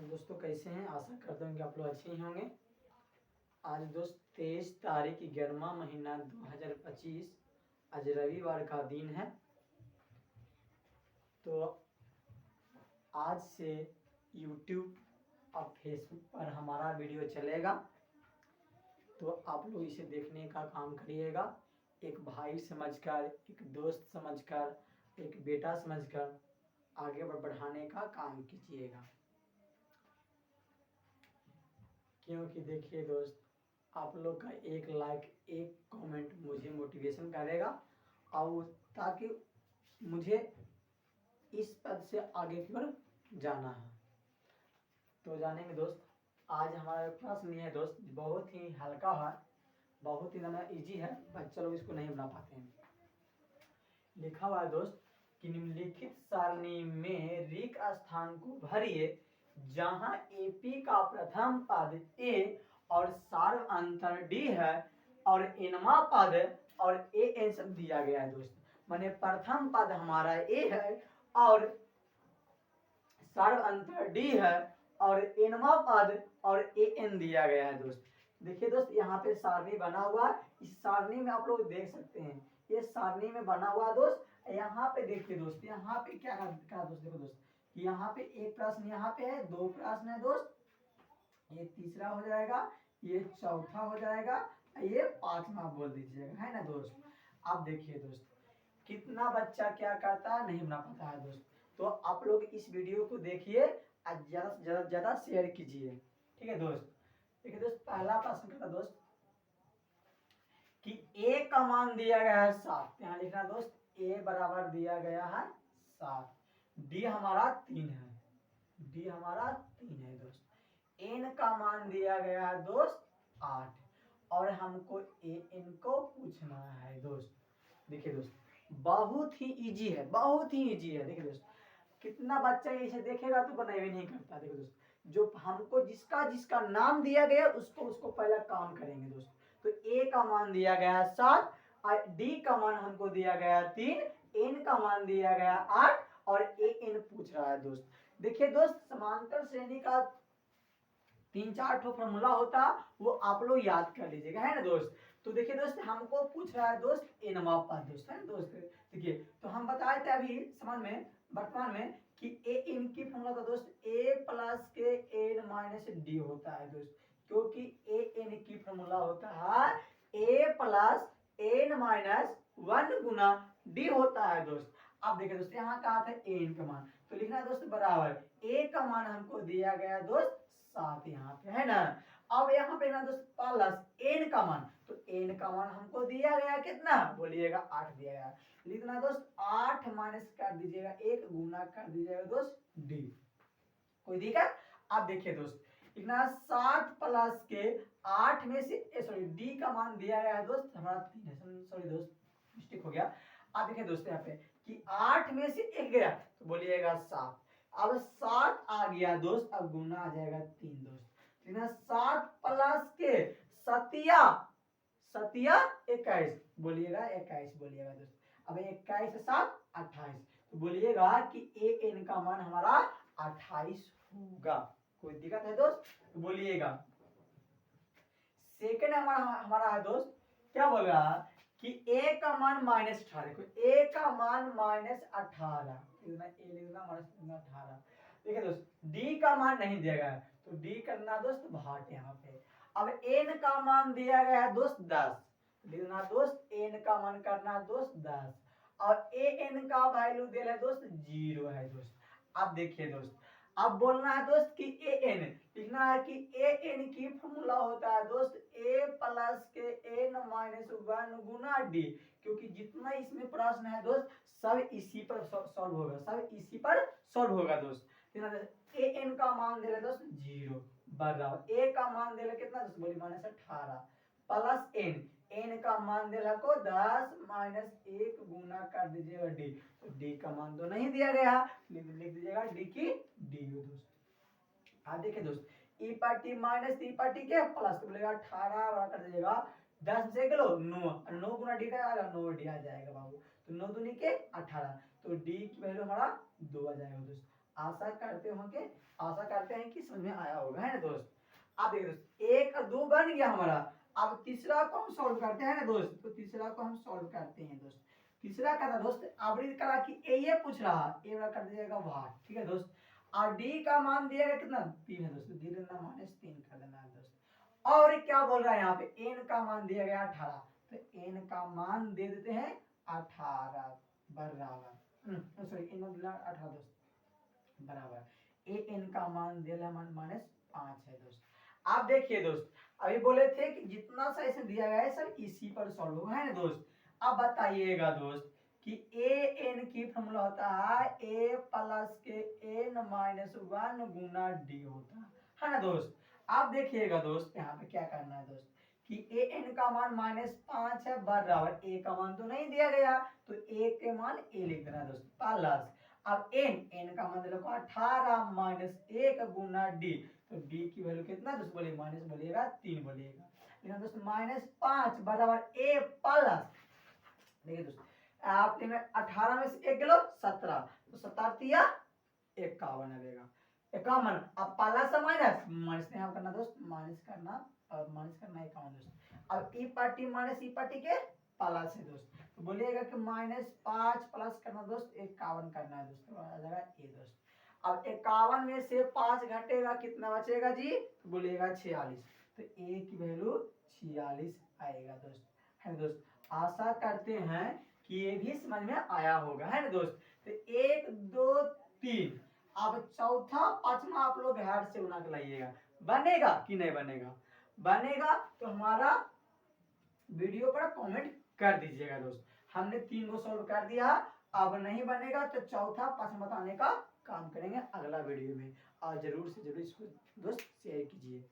दोस्तों कैसे हैं? आशा करता हूँ कि आप लोग अच्छे ही होंगे। आज दोस्त 23 तारीख 11वां महीना 2025, आज रविवार का दिन है। तो आज से YouTube और Facebook पर हमारा वीडियो चलेगा, तो आप लोग इसे देखने का काम करिएगा। एक भाई समझकर, एक दोस्त समझकर, एक बेटा समझकर आगे बढ़ाने का काम कीजिएगा। क्योंकि देखिए दोस्त, आप लोग का एक लाइक, एक कमेंट मुझे मोटिवेशन करेगा और ताकि मुझे इस पद से आगे की ओर जाना है। तो जानेंगे दोस्त, आज हमारा प्रश्न ये है दोस्त, बहुत ही हल्का है, बहुत ही इजी है, बच्चे लोग इसको नहीं बना पाते हैं। लिखा हुआ है दोस्त कि निम्नलिखित सारणी में रिक्त स्थान को भरिए जहां एपी का प्रथम पद ए और सार्व अंतर डी है और इनवा पद और ए एन सब दिया गया है दोस्त। माने प्रथम पद हमारा ए है और सार्व अंतर डी है और इनवा पद और ए एन दिया गया है दोस्त। देखिए दोस्त, यहाँ पे सारणी बना हुआ है, इस सारणी में आप लोग देख सकते हैं, ये सारणी में बना हुआ दोस्त। यहाँ पे देखिए दोस्त, यहाँ पे क्या दोस्त, देखो दोस्त, यहाँ पे एक प्रश्न यहाँ पे है, दो प्रश्न है दोस्त, ये तीसरा हो जाएगा, ये चौथा हो जाएगा, ये पांचवा बोल दीजिएगा, है ना दोस्त। अब देखिए दोस्त, कितना बच्चा क्या करता है नहीं बना पाता है दोस्त। तो आप लोग इस वीडियो को देखिए और ज्यादा से ज्यादा शेयर कीजिए, ठीक है दोस्त। देखिए दोस्त, पहला प्रश्न था दोस्त कि ए का मान दिया गया है 7, यहाँ लिखना दोस्त, ए बराबर दिया गया है 7, डी हमारा 3 है, डी हमारा 3 है दोस्त, एन का मान दिया गया है दोस्त 8 और हमको ए एन को पूछना है दोस्त। देखिए दोस्त, बहुत ही इजी है, बहुत ही इजी है। देखिए दोस्त, कितना बच्चा इसे देखेगा तो बनाए नहीं करता। देखो दोस्त, जो हमको जिसका जिसका नाम दिया गया उसको पहला काम करेंगे दोस्त। तो ए का मान दिया गया 7, डी का मान हमको दिया गया 3, एन का मान दिया गया 8 और ए एन पूछ रहा है दोस्त। देखिए दोस्त, समांतर श्रेणी का 3-4 ठो फॉर्मूला होता, वो आप लोग याद कर लीजिएगा, है ना दोस्त। तो देखिए दोस्त, हमको पूछ रहा है दोस्त एनवा पद दोस्त, है ना दोस्त। देखिए, तो हम बताए थे अभी समान में, वर्तमान में, कि ए इन की फॉर्मूला था दोस्त ए प्लस के एन माइनस डी होता है दोस्त, क्योंकि ए एन की फॉर्मूला होता है ए प्लस एन माइनस 1 गुना डी होता है दोस्त। अब देखिए दोस्त, यहाँ कहा था एन का मान, तो लिखना है दोस्त बराबर ए का मान हमको दिया गया दोस्त 7 यहाँ पे, है ना। अब यहाँ पे ना दोस्त प्लस एन का मान, तो एन का मान हमको दिया गया कितना, बोलिएगा 8 दिया गया। लिखना दोस्त 8 माइनस कर दीजिएगा 1 गुना कर दीजिएगा दोस्त डी, कोई दिक्कत। अब देखिए दोस्त, लिखना 7 प्लस के 8 में से सॉरी डी का मान दिया गया है दोस्त हमारा 3 है, सॉरी दोस्त मिस्टेक हो गया। अब देखिए दोस्त, यहाँ पे कि 8 में से 1 गया तो बोलिएगा 7, अब 7 आ गया दोस्त, अब गुना आ जाएगा 3 दोस्त। 7 प्लस के सतिया 21 बोलिएगा 21 बोलिएगा दोस्त। अब 21 7 28, तो बोलिएगा कि ए एन का मान हमारा 28 होगा, कोई दिक्कत है दोस्त, तो बोलिएगा। सेकंड हमारा है दोस्त, क्या बोल रहा है कि ए का मान -18, ए का मान -18, -18। देखिए दोस्त, डी का मान नहीं दिया गया है, तो डी करना दोस्त भाट यहाँ पे। अब एन का मान दिया गया है दोस्त 10, लिखना दोस्त एन का मान करना दोस्त 10 और ए एन का वैल्यू दे है दोस्त 0 है दोस्त। अब देखिए दोस्त, अब बोलना है दोस्त कि ए एन, लिखना है कि ए एन की फॉर्मूला होता है दोस्त ए प्लस के एन माइनस 1 गुना डी, क्योंकि जितना इसमें प्रश्न है दोस्त सब इसी पर सॉल्व होगा, सब इसी पर सॉल्व होगा दोस्त। ए एन का मान दे दोस्त 0 बराबर ए का मान दे कितना दोस्त, बोली -18 प्लस एन, एन का मान दे को 10 माइनस 1 गुना कर दीजिएगा डी, तो डी का मान तो नहीं दिया गया, लिख दीजिएगा डी की डी दोस्त। हाँ देखिए दोस्त, ई पार्टी माइनस ई पार्टी के प्लस, तो बोलेगा 18 बड़ा कर दीजिएगा 10 से किलो 9 गुना डी का आएगा 9 डी आ जाएगा बाबू, तो 9 दूनी के 18, तो डी की वैल्यू हमारा 2 आ जाएगा दोस्त। आशा करते हैं कि समझ में आया होगा, है ना दोस्त। अब देखिए दोस्त, एक दो बन गया हमारा। अब तीसरा को हम सॉल्व करते हैं ना दोस्त, तो तीसरा को हम सॉल्व करते हैं दोस्त। तीसरा क्या था दोस्त, आवृत्त करा कि ए ये पूछ रहा, ए वाला कर दिएगा वाट, ठीक है दोस्त। और डी का मान दिया गया कितना 3 है दोस्त, डी देना -3 कर देना है दोस्त। और क्या बोल रहा है यहाँ पे, एन का मान दिया गया 18, तो एन का मान दे देते हैं 18 बराबर, सॉरी एन मतलब 18 दोस्त बराबर ए एन का मान दिया -5 है दोस्त। आप देखिए दोस्त, अभी बोले थे कि जितना सा इसमें दिया गया है सब इसी पर सॉल्व होगा, है ना दोस्त। अब बताइएगा दोस्त कि ए एन की फॉर्मूला होता है ए प्लस के एन -1 गुना डी होता है ना दोस्त। आप देखिएगा दोस्त यहाँ पे क्या करना है दोस्त कि ए एन का मान -5 है बराबर, ए का मान तो नहीं दिया गया तो ए के मान ए लिख देना दोस्त प्लस, अब एन का मान देखो 18 -1 गुना डी, तो डी की वैल्यू कितना दोस्त बोलिए, माइनस बोलिएगा 3 बोलिएगा, लेकिन दोस्त -5 बराबर ए प्लस, देखिए दोस्त आप 18 में से 1 गलो 17, तो 17 51 आएगा 51। अब प्लस से माइनस माइनस नहीं करना दोस्त, माइनस करना 51 दोस्त। अब ई पार्टी माइनस ई पार्टी के प्लस है दोस्त, तो बोलिएगा कि -5 प्लस करना दोस्त 51 करना है दोस्त, तो आ जाएगा ए दोस्त। अब 51 में से 5 घटेगा कितना बचेगा जी, तो बोलिएगा 46, तो ए की वैल्यू 46 आएगा दोस्त, है दोस्त। आशा करते हैं कि ये भी समझ में आया होगा, है ना दोस्त। तो 1 2 3, अब चौथा पांचवा आप लोग हाथ से बना के लाइएगा, बनेगा कि नहीं बनेगा, बनेगा तो हमारा वीडियो पर कमेंट कर दीजिएगा दोस्त। हमने 3 को सॉल्व कर दिया, अब नहीं बनेगा तो चौथा पांचवा बताने का काम करेंगे अगला वीडियो में, और जरूर से जरूर इसको दोस्त शेयर कीजिए।